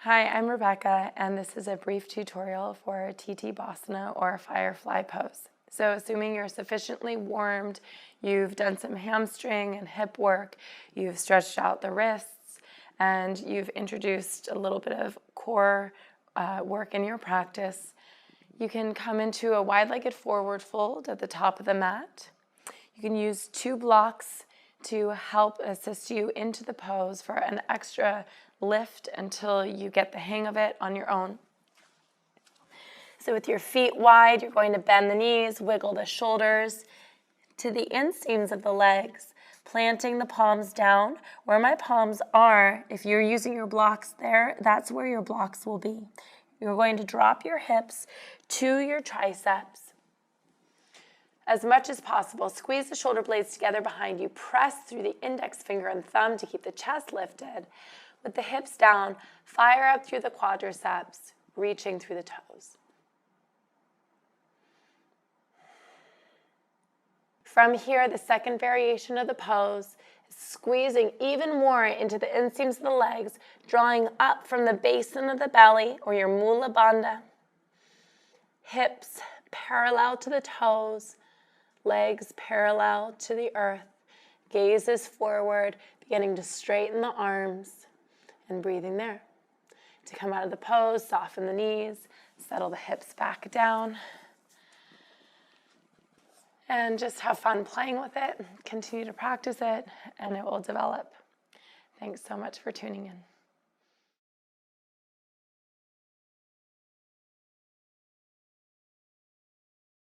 Hi, I'm Rebecca, and this is a brief tutorial for Titibasana or Firefly pose. So assuming you're sufficiently warmed, you've done some hamstring and hip work, you've stretched out the wrists, and you've introduced a little bit of core work in your practice, you can come into a wide-legged forward fold at the top of the mat. You can use 2 blocks to help assist you into the pose for an extra lift until you get the hang of it on your own. So with your feet wide, you're going to bend the knees, wiggle the shoulders to the inseams of the legs, planting the palms down. Where my palms are, if you're using your blocks there, that's where your blocks will be. You're going to drop your hips to your triceps. As much as possible, squeeze the shoulder blades together behind you. Press through the index finger and thumb to keep the chest lifted. With the hips down, fire up through the quadriceps, reaching through the toes. From here, the second variation of the pose is squeezing even more into the inseams of the legs, drawing up from the basin of the belly or your mula bandha. Hips parallel to the toes, legs parallel to the earth, gazes forward, beginning to straighten the arms and breathing there. To come out of the pose, soften the knees, settle the hips back down, and just have fun playing with it. Continue to practice it, and it will develop. Thanks so much for tuning in.